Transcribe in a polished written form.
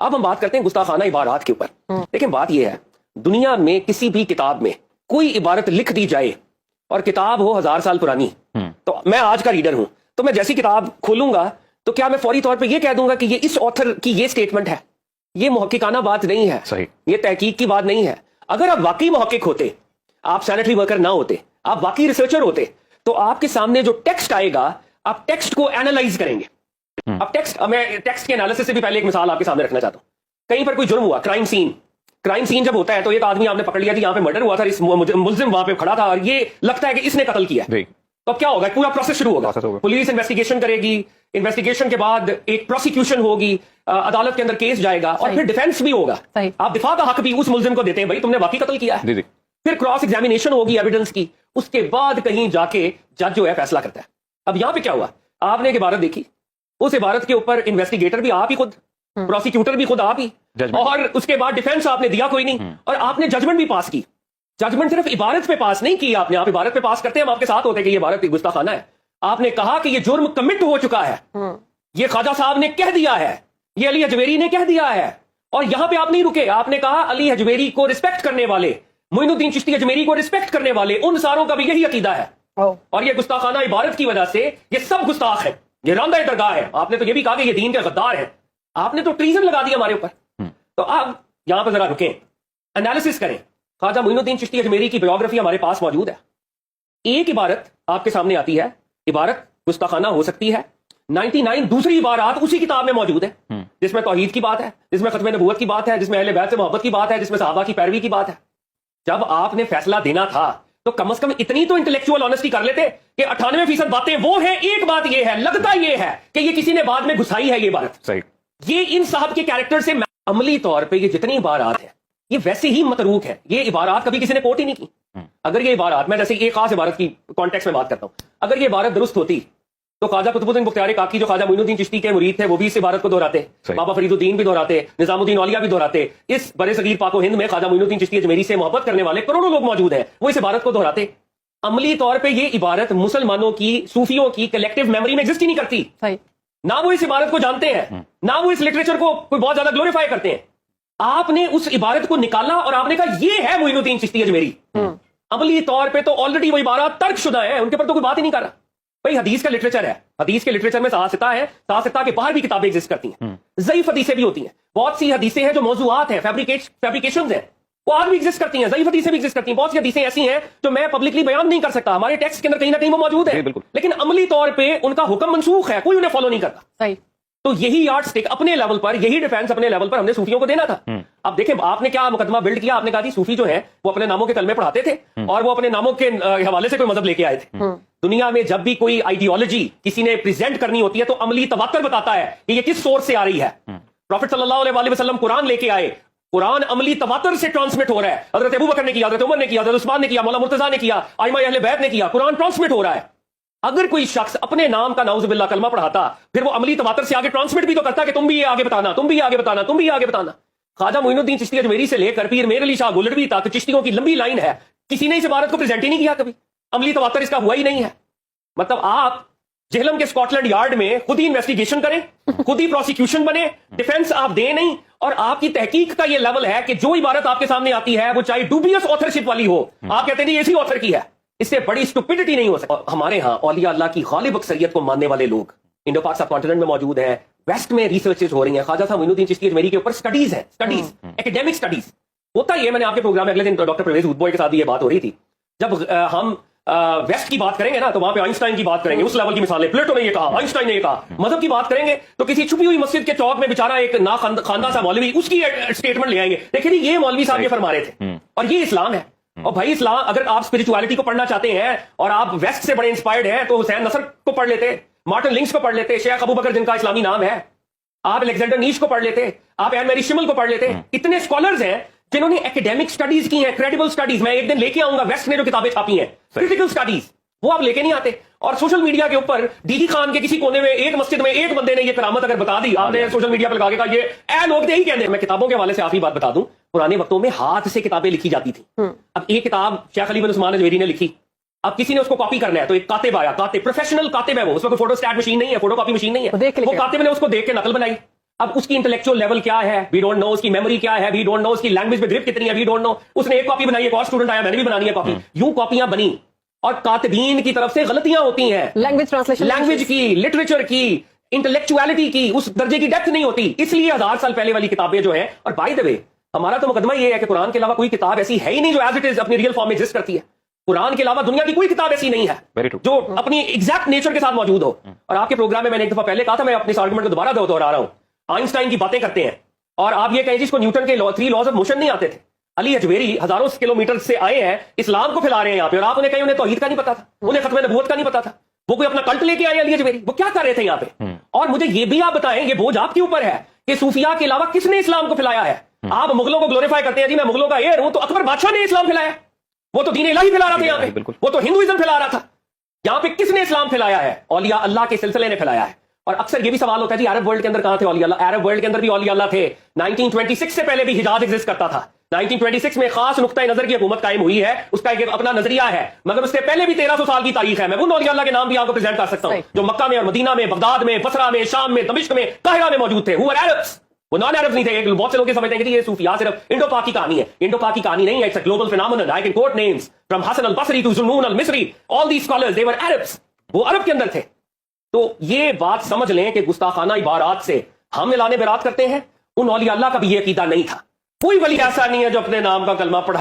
اب ہم بات کرتے ہیں گستاخانہ عبارات کے اوپر. لیکن بات یہ ہے, دنیا میں کسی بھی کتاب میں کوئی عبارت لکھ دی جائے اور کتاب ہو 1000 سال پرانی, تو میں آج کا ریڈر ہوں, تو میں جیسی کتاب کھولوں گا تو کیا میں فوری طور پہ یہ کہہ دوں گا کہ یہ اس آتھر کی یہ سٹیٹمنٹ ہے؟ یہ محققانہ بات نہیں ہے, صحیح, یہ تحقیق کی بات نہیں ہے. اگر آپ واقعی محقق ہوتے, آپ سینیٹری ورکر نہ ہوتے, آپ واقعی ریسرچر ہوتے, تو آپ کے سامنے جو ٹیکسٹ آئے گا آپ ٹیکسٹ کو اینالائز کریں گے. اب میں ٹیکسٹ کے انالیسس سے بھی پہلے ایک مثال آپ کے سامنے رکھنا چاہتا ہوں. کہیں پر کوئی جرم ہوا, کرائم سین جب ہوتا ہے تو ایک آدمی آپ نے پکڑ لیا کہ یہاں پہ مرڈر ہوا تھا, اس ملزم وہاں پہ کھڑا تھا اور یہ لگتا ہے کہ اس نے قتل کیا, تو اب کیا ہوگا؟ پورا پروسیس شروع ہوگا. پولیس انویسٹیگیشن کرے گی, انویسٹیگیشن کے بعد ایک پروسیکیوشن ہوگی, عدالت کے اندر کیس جائے گا اور پھر ڈیفینس بھی ہوگا. آپ دفاع کا حق بھی اس ملزم کو دیتے ہیں, بھائی تم نے واقعی قتل کیا ہے. پھر کراس ایگزامینیشن ہوگی ایویڈنس کی, اس کے بعد کہیں جا کے جج جو ہے فیصلہ کرتا ہے. اب یہاں پہ کیا ہوا؟ آپ نے ایک عبارت دیکھی, اس عبارت کے اوپر انویسٹیگیٹر بھی آپ ہی خود, پروسیکیوٹر بھی خود آپ ہی, اور اس کے بعد ڈیفینس آپ نے دیا کوئی نہیں, اور آپ نے ججمنٹ بھی پاس کی. ججمنٹ صرف عبارت پہ پاس نہیں کی آپ نے, آپ عبارت پہ پاس کرتے ہیں, ہم آپ کے ساتھ ہوتے ہیں کہ یہ عبارت گستاخانہ ہے. آپ نے کہا کہ یہ جرم کمٹ ہو چکا ہے, یہ خواجہ صاحب نے کہہ دیا ہے, یہ علی حجویری نے کہہ دیا ہے. اور یہاں پہ آپ نہیں رکے, آپ نے کہا علی حجویری کو رسپیکٹ کرنے والے, معین الدین چشتی اجمیری کو رسپیکٹ کرنے والے, ان ساروں کا بھی یہی عقیدہ ہے, اور یہ گستاخانہ عبارت کی وجہ سے یہ سب گستاخ ہے, یہ راندہ درگاہ ہے. آپ نے تو یہ بھی کہا کہ یہ دین کے غدار ہے, آپ نے تو ٹریزن لگا دیا ہمارے اوپر. تو آپ یہاں پہ ذرا رکیں, انالیسس کریں. خواجہ معین الدین چشتی اجمیری کی بایوگرافی ہمارے پاس موجود ہے. ایک عبارت آپ کے سامنے آتی ہے, عبارت گستاخانہ ہو سکتی ہے, 99 دوسری عبارات اسی کتاب میں موجود ہے, جس میں توحید کی بات ہے, جس میں ختم نبوت کی بات ہے, جس میں اہل بیت سے محبت کی بات ہے, جس میں صحابہ کی پیروی کی بات ہے. جب آپ نے فیصلہ دینا تھا تو کم از کم اتنی تو انٹلیکچوئل آنےسٹی کر لیتے کہ 98% باتیں وہ ہیں, ایک بات یہ ہے, لگتا یہ ہے کہ یہ کسی نے بعد میں گھسائی ہے یہ عبارت. یہ ان صاحب کے کیریکٹر سے عملی طور پہ یہ جتنی عبارات ہیں یہ ویسے ہی متروک ہے. یہ عبارات کبھی کسی نے کوٹ ہی نہیں کی. اگر یہ عبارات, میں جیسے ایک خاص عبارت کی کانٹیکس میں بات کرتا ہوں, اگر یہ عبارت درست ہوتی تو خواجہ قطب الدین بختیار کاکی جو خواجہ معین الدین چشتی کے مرید تھے وہ بھی اس عبارت کو دہراتے, بابا فرید الدین بھی دہراتے, نظام الدین اولیاء بھی دہراتے. اس برے صغیر پاک و ہند میں خواجہ معین الدین چشتی اجمیری سے محبت کرنے والے کروڑوں لوگ موجود ہیں, وہ اس عبارت کو دہراتے. عملی طور پہ یہ عبارت مسلمانوں کی, صوفیوں کی کلیکٹیو میموری میں ایگزسٹ ہی نہیں کرتی. نہ وہ اس عبارت کو جانتے ہیں, نہ وہ اس لٹریچر کو کوئی بہت زیادہ گلوریفائی کرتے ہیں. آپ نے اس عبارت کو نکالا اور آپ نے کہا یہ ہے معین الدین چشتی اجمیری. عملی طور پہ تو آلریڈی وہ عبارات ترک شدہ ہیں, ان کے پر تو کوئی بات ہی نہیں کر رہا. بھائی حدیث کا لٹریچر ہے, حدیث کے لٹریچر میں ساستہ ہے, ساستہ کے باہر بھی کتابیں ایگزسٹ کرتی ہیں, ضعیف حدیثیں بھی ہوتی ہیں, بہت سی حدیثیں ہیں جو موضوعات ہیں, فیبریکیشنز ہیں, وہ آج بھی ایگزسٹ کرتی ہیں, ضعیف حدیثیں بھی ایگزسٹ کرتی ہیں. بہت سی حدیثیں ایسی ہیں جو میں پبلکلی بیان نہیں کر سکتا, ہمارے ٹیکسٹ کے اندر کہیں نہ کہیں وہ موجود ہے, لیکن عملی طور پہ ان کا حکم منسوخ ہے, کوئی انہیں فالو نہیں کرتا. تو یہی یارڈ سٹک اپنے لیول پر, یہی ڈیفینس اپنے لیول پر ہم نے صوفیوں کو دینا تھا. اب دیکھیں آپ نے کیا مقدمہ بلڈ کیا, آپ نے کہا تھی صوفی جو ہیں وہ اپنے ناموں کے کلمے پڑھاتے تھے اور وہ اپنے ناموں کے حوالے سے کوئی مذہب لے کے آئے تھے. دنیا میں جب بھی کوئی آئیڈیالوجی کسی نے پریزنٹ کرنی ہوتی ہے تو عملی تواتر بتاتا ہے کہ یہ کس سورس سے آ رہی ہے. پروفیٹ صلی اللہ علیہ وسلم قرآن لے کے آئے, قرآن عملی تواتر سے ٹرانسمٹ ہو رہا ہے. حضرت ابوبکر نے کیا, حضرت عمر نے کیا, حضرت عثمان نے کیا, مولا مرتضیٰ نے کیا, ائمہ اہل بیت نے کیا, قرآن ٹرانسمٹ ہو رہا ہے. اگر کوئی شخص اپنے نام کا نعوذ باللہ کلمہ پڑھاتا پھر وہ عملی تواتر سے آگے ٹرانسمٹ بھی تو کرتا کہ تم بھی یہ آگے بتانا, تم بھی یہ آگے بتانا, تم بھی یہ آگے بتانا. خواجہ معین الدین چشتی اجمیری سے لے کر پیر میر علی شاہ گولڑوی تک چشتیوں کی لمبی لائن ہے, کسی نے اس عبارت کو پریزنٹ ہی نہیں کیا کبھی, عملی تواتر اس کا ہوا ہی نہیں ہے. مطلب آپ جہلم کے اسکاٹ لینڈ یارڈ میں خود ہی انویسٹیگیشن کریں, خود ہی پروسیکیوشن بنے, ڈیفینس آپ دیں نہیں, اور آپ کی تحقیق کا یہ لیول ہے کہ جو عبارت آپ کے سامنے آتی ہے وہ چاہے ڈوبیس آتھرشپ والی ہو, آپ کہتے ہیں یہ اسی آتھر کی ہے. اس سے بڑی اسٹوپڈیٹی نہیں ہو سکتی. ہمارے ہاں اولیاء اللہ کی غالب اکثریت کو ماننے والے لوگ انڈو پاک سب کانٹیننٹ میں موجود ہیں, ویسٹ میں ریسرچز ہو رہی ہیں. خواجہ صاحب معین الدین چشتی اجمیری کے اوپر سٹڈیز ہیں, سٹڈیز, ایکڈیمک سٹڈیز. ہوتا یہ, میں نے آپ کے پروگرام میں اگلے دن ڈاکٹر پرویز ہودبوئے کے ساتھ یہ بات ہو رہی تھی, جب ہم ویسٹ کی بات کریں گے نا تو وہاں پہ آئنسٹائن کی بات کریں گے, اس لیول کی مثالیں, پلیٹو نے یہ کہا, آئنسٹائن نے یہ کہا. مذہب کی بات کریں گے تو کسی چھپی ہوئی مسجد کے چوک میں بیچارہ ایک خواندہ سا مولوی, اس کی اسٹیٹمنٹ لے آئیں گے, دیکھیں یہ مولوی صاحب یہ فرما رہے تھے اور یہ اسلام ہے. اور بھائی اسلام, اگر آپ اسپرچولیٹی کو پڑھنا چاہتے ہیں اور آپ ویسٹ سے بڑے انسپائرڈ ہیں تو حسین نصر کو پڑھ لیتے, مارٹن لنکس کو پڑھ لیتے, شیخ ابو بکر جن کا اسلامی نام ہے, آپ الیگزینڈر نیش کو پڑھ لیتے, آپ این میری شمل کو پڑھ لیتے. اتنے اسکالرز ہیں جنہوں نے ایکڈیمک سٹڈیز کی ہیں, کریڈیبل سٹڈیز. میں ایک دن لے کے آؤں گا, ویسٹ نے جو کتابیں چھاپی ہیں کریٹیکل سٹڈیز, وہ آپ لے کے نہیں آتے. اور سوشل میڈیا کے اوپر ڈی جی خان کے کسی کونے میں ایک مسجد میں ایک بندے نے یہ کرامت اگر بتا دی, آپ نے سوشل میڈیا پہ لگا کے کہا یہ اے لوگ یہی کہتے ہیں. میں کتابوں کے حوالے سے آپ ہی بات بتا دوں, پرانے وقتوں میں ہاتھ سے کتابیں لکھی جاتی تھیں. اب ایک کتاب شیخ علی بن عثمان اجمیری نے لکھی, اب کسی نے اس کو کاپی کرنا ہے تو ایک کاتب آیا, کاتب پروفیشنل کاتب ہے وہ, اس میں کوئی فوٹو اسٹیٹ مشین نہیں ہے, فوٹو کاپی مشین نہیں ہے, وہ کاتب نے اس کو دیکھ کے نقل بنائی. اب اس کی انٹلیکچوئل لیول کیا ہے وی ڈونٹ نو, اس کی میموری کیا ہے وی ڈونٹ نو, اس کی لینگویج میں گرپ کتنی ہے وی ڈونٹ نو. اس نے ایک کاپی بنائی, ایک اور اسٹوڈنٹ آیا میں نے بھی بنانی ہے کاپی. یوں کاپیاں بنی اور کاتبین کی طرف سے غلطیاں ہوتی ہیں, لینگویج ٹرانسلیشن, لینگویج کی, لٹریچر کی, انٹلیکچوالٹی کی اس درجے کی ڈیپتھ نہیں ہوتی. اس لیے 1000 سال پہلے والی کتابیں جو ہیں, اور بائی دا وے ہمارا تو مقدمہ یہ ہے کہ قرآن کے علاوہ کوئی کتاب ایسی ہے ہی نہیں جو ایز اٹ از اپنی ریئل فارم میں ایگزسٹ کرتی ہے. قرآن کے علاوہ دنیا کی کوئی کتاب ایسی نہیں ہے جو اپنی ایگزیکٹ نیچر کے ساتھ موجود ہو. اور آپ کے پروگرام میں میں نے ایک دفعہ پہلے کہا تھا, میں اپنے اس آرگومنٹ کو دوبارہ دوہرا رہا ہوں, آئنسٹائن کی باتیں کرتے ہیں اور آپ یہ کہیں جس کو نیوٹن کے 3 لاز آف موشن نہیں آتے تھے. علی اجویری ہزاروں کلومیٹر سے آئے ہیں, اسلام کو پھیلا رہے ہیں یہاں پہ, اور آپ انہیں کہیں انہیں توحید کا نہیں پتا تھا, انہیں ختم نبوت کا نہیں پتا تھا. وہ کوئی اپنا کلٹ لے کے آئے علی اجویری, وہ کیا کر رہے تھے یہاں پہ؟ اور مجھے یہ بھی آپ بتائیں, یہ بوجھ آپ کے اوپر ہے کہ صوفیاء کے علاوہ کس نے اسلام کو پھیلایا ہے؟ آپ مغلوں کو گلوریفائی کرتے ہیں, جی میں مغلوں کا ایئر ہوں, تو اکبر بادشاہ نے اسلام پھیلایا, وہ تو دین الہی پھیلا رہا تھا یہاں پہ, وہ تو ہندوازم پھیلا رہا تھا. یہاں پہ کس نے اسلام پھیلایا ہے؟ اولیاء اللہ کے سلسلے نے پھیلایا ہے. اور اکثر یہ بھی سوال ہوتا ہے جی عرب ورلڈ کے اندر کہاں تھے اولیاء اللہ؟ عرب ورلڈ کے اندر بھی اولیاء اللہ تھے. 1926 سے پہلے بھی حجاز ایگزسٹ کرتا تھا. 1926 میں خاص نقطۂ نظر کی حکومت قائم ہوئی ہے, اس کا ایک اپنا نظریہ ہے, مگر اس سے پہلے بھی 1300 سال کی تاریخ ہے. میں ان اولیاء اللہ کے نام بھی آپ کو پریزنٹ کر سکتا ہوں جو مکہ میں اور مدینہ میں, بغداد میں, بصرہ میں, شام میں, دمشق میں, قاہرہ میں موجود تھے. وہ نان عربs نہیں تھے. بہت سے لوگ یہ سمجھتے ہیں کہ یہ صوفیاء صرف انڈو پاک کی کہانی ہے. انڈو پاک کی کہانی نہیں ہے, it's a global phenomenon. I can quote names from Hasan Al-Basri to Zunnun Al-Misri, all these scholars they were عربs. وہ عرب کے اندر تھے. تو یہ بات سمجھ لیں کہ گستاخانہ عبارات سے ہم اعلان برات کرتے ہیں. ان اولیاء اللہ کا بھی یہ عقیدہ نہیں تھا. کوئی ولی ایسا نہیں ہے جو اپنے نام کا کلمہ پڑھا